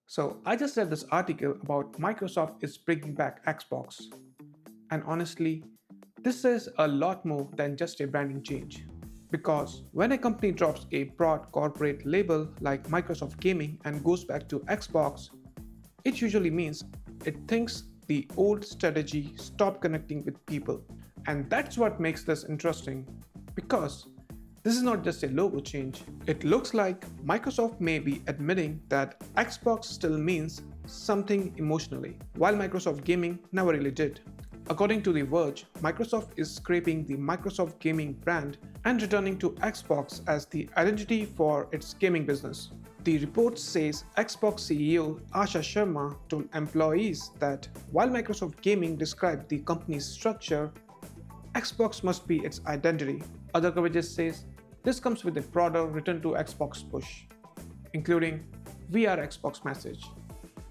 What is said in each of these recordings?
So I just read this article about Microsoft is bringing back Xbox. And honestly, this says a lot more than just a branding change. Because when a company drops a broad corporate label like Microsoft Gaming and goes back to Xbox, it usually means it thinks the old strategy stopped connecting with people. And that's what makes this interesting. Because this is not just a logo change, it looks like Microsoft may be admitting that Xbox still means something emotionally, while Microsoft Gaming never really did. According to The Verge, Microsoft is scraping the Microsoft Gaming brand and returning to Xbox as the identity for its gaming business. The report says Xbox CEO Asha Sharma told employees that while Microsoft Gaming described the company's structure, Xbox must be its identity. Other coverage says this comes with a broader return to Xbox push, including VR Xbox message,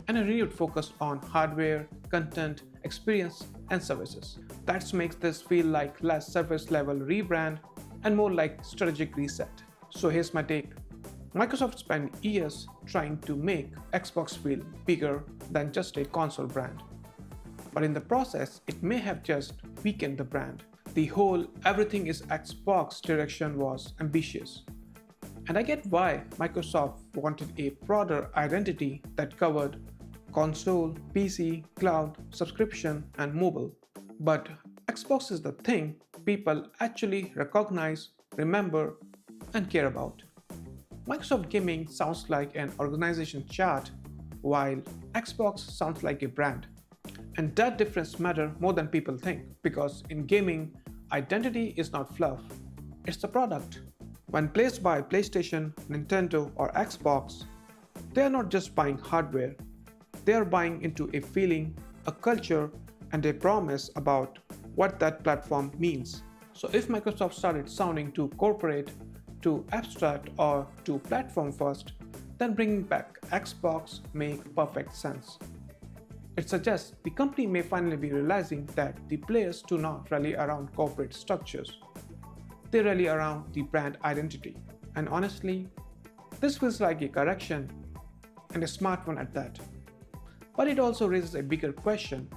and a renewed focus on hardware, content, experience, and services. That makes this feel like less surface level rebrand and more like strategic reset. So here's my take. Microsoft spent years trying to make Xbox feel bigger than just a console brand. But in the process, it may have just weakened the brand. The whole everything is Xbox direction was ambitious. And I get why Microsoft wanted a broader identity that covered console, PC, cloud, subscription, and mobile. But Xbox is the thing people actually recognize, remember, and care about. Microsoft Gaming sounds like an organization chart, while Xbox sounds like a brand. And that difference matters more than people think, because in gaming, identity is not fluff, it's the product. When placed by PlayStation, Nintendo, or Xbox, they are not just buying hardware, they are buying into a feeling, a culture, and a promise about what that platform means. So if Microsoft started sounding too corporate, too abstract, or too platform first, then bringing back Xbox makes perfect sense. It suggests the company may finally be realizing that the players do not rally around corporate structures. They rally around the brand identity. And honestly, this feels like a correction, and a smart one at that. But it also raises a bigger question.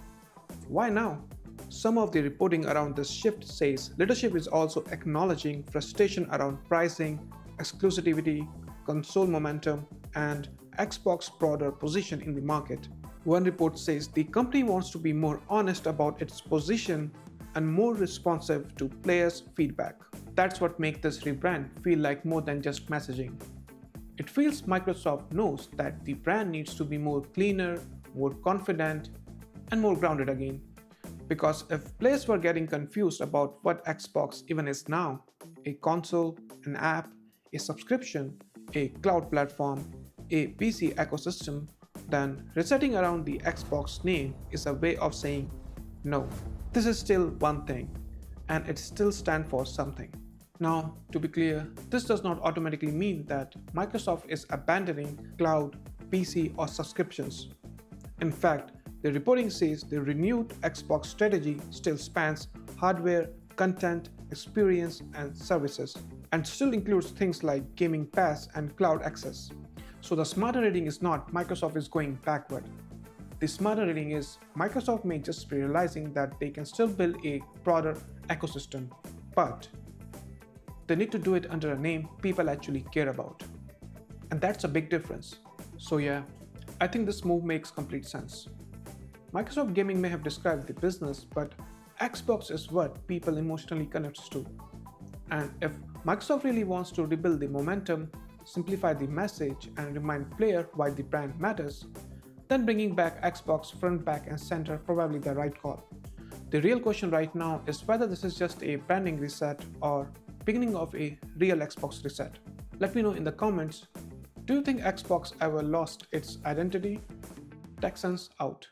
Why now? Some of the reporting around this shift says leadership is also acknowledging frustration around pricing, exclusivity, console momentum, and Xbox's broader position in the market. One report says the company wants to be more honest about its position and more responsive to players' feedback. That's what makes this rebrand feel like more than just messaging. It feels Microsoft knows that the brand needs to be more cleaner, more confident, and more grounded again. Because if players were getting confused about what Xbox even is now, a console, an app, a subscription, a cloud platform, a PC ecosystem, then resetting around the Xbox name is a way of saying, no, this is still one thing, and it still stands for something. Now, to be clear, this does not automatically mean that Microsoft is abandoning cloud, PC, or subscriptions. In fact, the reporting says the renewed Xbox strategy still spans hardware, content, experience, and services, and still includes things like Gaming Pass and cloud access. So the smarter reading is not Microsoft is going backward. The smarter reading is Microsoft may just be realizing that they can still build a broader ecosystem, but they need to do it under a name people actually care about. And that's a big difference. So yeah, I think this move makes complete sense. Microsoft Gaming may have described the business, but Xbox is what people emotionally connect to. And if Microsoft really wants to rebuild the momentum, simplify the message, and remind players why the brand matters, then bringing back Xbox front, back, and center probably the right call. The real question right now is whether this is just a branding reset or beginning of a real Xbox reset. Let me know in the comments, do you think Xbox ever lost its identity? TechXsense out.